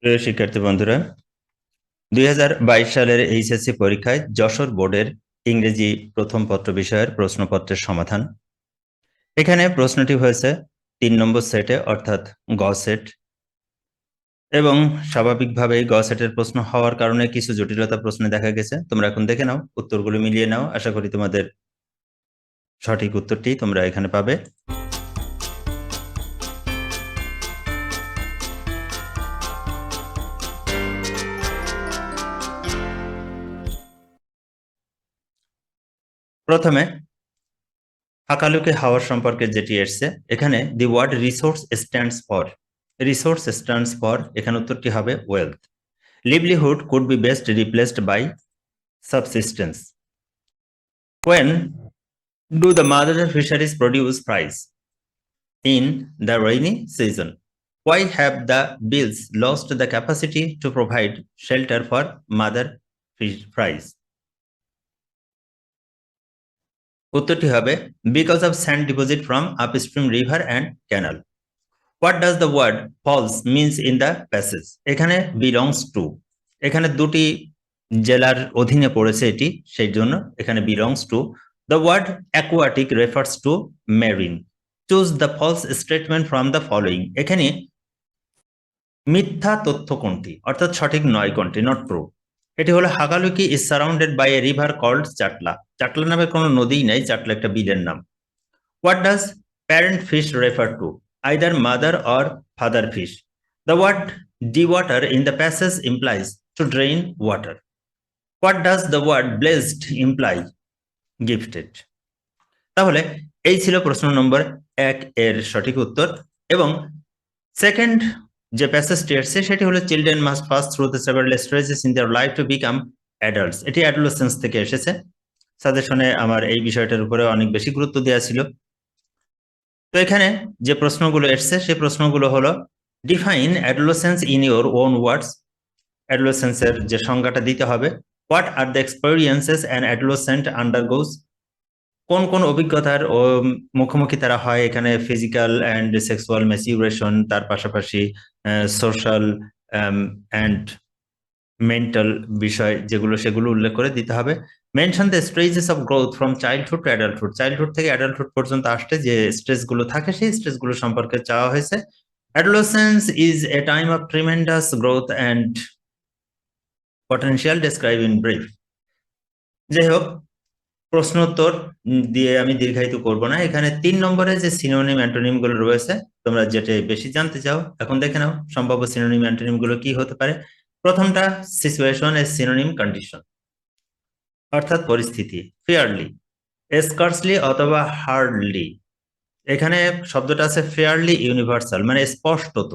প্রিয় শিক্ষার্থী বন্ধুরা, 2022 সালের এইচএসসি পরীক্ষায় যশোর বোর্ডের ইংরেজি প্রথম পত্র বিষয়ের প্রশ্নপত্রের সমাধান। এখানে প্রশ্নটি হয়েছে 3 নম্বর সেটে, অর্থাৎ গ সেট, এবং স্বাভাবিকভাবেই গ সেটের প্রশ্ন হওয়ার কারণে কিছু জটিলতা প্রশ্নে দেখা গেছে। তোমরা এখন দেখে নাও, উত্তরগুলো মিলিয়ে নাও। আশা করি তোমাদের সঠিক উত্তরটি তোমরা এখানে পাবে। প্রথমে হাকালুকি হাওয়ার সম্পর্কে যেটি এসছে, এখানে the word resource stands for এখানে উত্তরটি হবে wealth. Livelihood could be best replaced by subsistence. When do the mother fisheries produce fries? In the rainy season. Why have the bills lost the capacity to provide shelter for mother fish fries? উত্তরটি হবে because of sand deposit from upstream river and canal. What does the word falls means in the passage? এখানে belongs to, এখানে দুটি জেলার অধীনে পড়েছে এটি, সেই জন্য এখানে belongs to. The word aquatic refers to marine. Choose the false statement from the following. এখানে মিথ্যা তথ্য কোনটি, অর্থাৎ সঠিক নয় কোনটি, not true. এটি হলো Hakaluki is surrounded by a river called চাটলা। চাটলা নামে কোনো নদীই নাই, চাটলা একটা বিলের নাম। What does parent fish refer to? Either mother or father fish. The word dewater in the passage implies to drain water. What does the word blessed imply? Gifted. তাহলে এই ছিল প্রশ্ন নম্বর 1 এর সঠিক উত্তর। এবং সেকেন্ড যে প্যাসেজটি আসছে সেটি হলো children must pass through the several stages in their life to become adults. এটি অ্যাডোলেসেন্স থেকে এসেছে। সাজেশনে আমার এই বিষয়টার উপরে অনেক বেশি গুরুত্ব দেওয়া ছিল। তো এখানে যে প্রশ্নগুলো এসছে সেই প্রশ্নগুলো হলো define adolescence in your own words. অ্যাডোলেসেন্সের যে সংজ্ঞাটা দিতে হবে। What are the experiences an adolescent undergoes. কোন কোন অভিজ্ঞতার মুখোমুখি তারা হয়, এখানে ফিজিক্যাল অ্যান্ড সেক্সুয়াল ম্যাচিউরেশন, তার পাশাপাশি সোশ্যাল অ্যান্ড মেন্টাল বিষয় যেগুলো, সেগুলো উল্লেখ করে দিতে হবে। Mention the stages of growth from childhood to adulthood. Childhood থেকে অ্যাডাল্টহুড পর্যন্ত আসতে যে স্টেজগুলো থাকে সেই স্টেজগুলো সম্পর্কে চাওয়া হয়েছে। Adolescence is a time of tremendous growth and potential describe in brief. যাই হোক, প্রশ্নোত্তর দিয়ে আমি দীর্ঘায়িত করব না। এখানে 3 নম্বরে যে সিনোনিম অ্যান্টোনিম গুলো রয়েছে, তোমরা যেটা বেশি জানতে চাও এখন দেখে নাও সম্ভাব্য সিনোনিম অ্যান্টোনিম গুলো কি হতে পারে। প্রথমটা সিচুয়েশন এর সিনোনিম কন্ডিশন, অর্থাৎ পরিস্থিতি। ফেয়ারলি, স্কার্সলি অথবা হার্ডলি। এখানে শব্দটা আছে ফেয়ারলি ইউনিভার্সাল, মানে স্পষ্টত,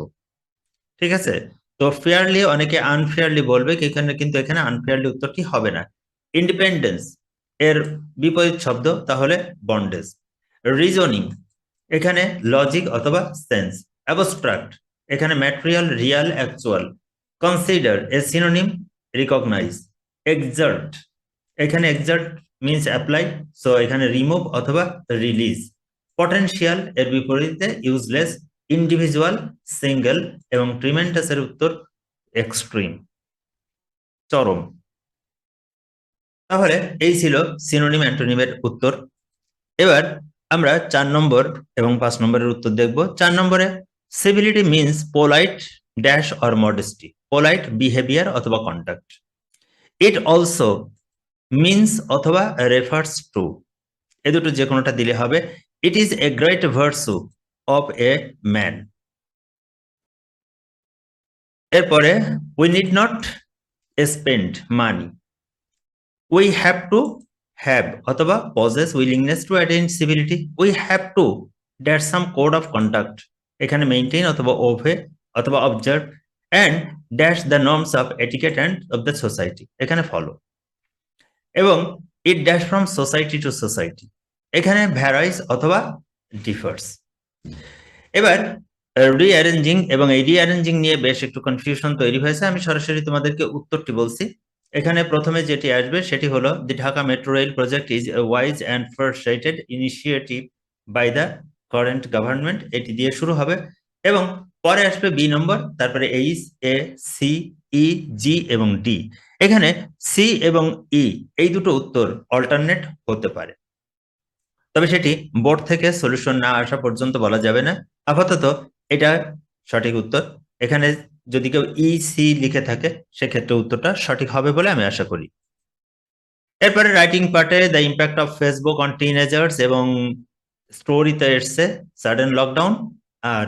ঠিক আছে। তো ফেয়ারলি অনেকে আনফেয়ারলি বলবে, কিন্তু এখানে আনফেয়ারলি উত্তরটি হবে না। ইন্ডিপেন্ডেন্স এর বিপরীত শব্দ, তাহলে বন্ডেজ। রিজনিং, এখানে লজিক অথবা সেন্স। অ্যাবস্ট্রাক্ট, এখানে ম্যাটেরিয়াল, রিয়াল, অ্যাকচুয়াল। কনসিডার এর সিনোনিম রিকগনাইজ। এক্সার্ট, এখানে এক্সার্ট মিন্স অ্যাপ্লাই, সো এখানে রিমুভ অথবা রিলিজ। পটেনশিয়াল এর বিপরীতে ইউজলেস, ইন্ডিভিজুয়াল, সিঙ্গেল, এবং ট্রিমেন্ডাস এর উত্তর এক্সট্রিম, চরম। তাহলে এই ছিল সিনোনিম অ্যান্টোনিমের উত্তর। এবার আমরা 4 নম্বর এবং 5 নম্বরের উত্তর দেখব। 4 নম্বরে civility means polite dash or modesty. Polite behaviour অথবা কন্ডাক্ট। ইট অলসো মিন্স অথবা রেফার্স টু, এ দুটো যে কোনোটা দিলে হবে। It is a great virtue of a man. এরপরে we need not spend money. We have to have অথবা possess willingness to attain civility. We have to that some code of conduct, এখানে maintain অথবা obey অথবা observe, and dash the norms of etiquette and of the society, এখানে follow. এবং it dash from society two society, এখানে ভ্যারাইজ অথবা differs. এবার rearranging, এবং এই রিঅ্যারেঞ্জিং নিয়ে বেশ একটু কনফিউশন তৈরি হয়েছে। আমি সরাসরি তোমাদেরকে উত্তরটি বলছি। এখানে প্রথমে যেটি আসবে সেটি হলো the Dhaka metro rail project is a wise and first rated initiative by the current government, এটি দিয়ে শুরু হবে। এবং পরে আসবে বি নম্বর, তারপরে এইচ, এ, সি, ই, জি এবং ডি। এখানে সি এবং ই এই দুটো উত্তর অল্টারনেট হতে পারে, তবে সেটি বোর্ড থেকে সলিউশন না আসা পর্যন্ত বলা যাবে না। আপাতত এটা সঠিক উত্তর। এখানে যদি কেউ ই, সি লিখে থাকে সেক্ষেত্রে উত্তরটা সঠিক হবে বলে আমি আশা করি। এরপরে রাইটিং পার্টে the impact of Facebook on teenagers এবং স্টোরিতে এসছে সাডেন লকডাউন আর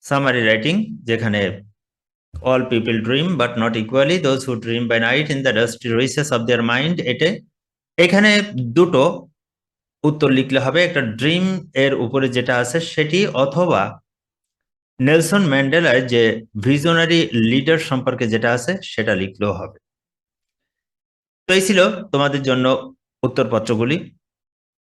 সামারি রাইটিং, যেখানে all people dream but not equally those who dream by night in the dusty recesses of their mind. এখানে দুটো উত্তর লিখলে হবে, একটা ড্রিম এর উপরে যেটা আছে সেটি, অথবা নেলসন ম্যান্ডেলার যে ভিশনারি লিডার সম্পর্কে যেটা আছে সেটা লিখলেও হবে। তো এই ছিল তোমাদের জন্য উত্তরপত্রগুলি।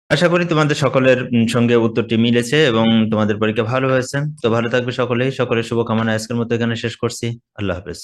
আশা করি তোমাদের সকলের সঙ্গে উত্তরটি মিলেছে এবং তোমাদের পরীক্ষা ভালো হয়েছে। তো ভালো থাকবে সকলেই, সকলের শুভকামনা আজকের মতো এখানে শেষ করছি। আল্লাহ হাফেজ।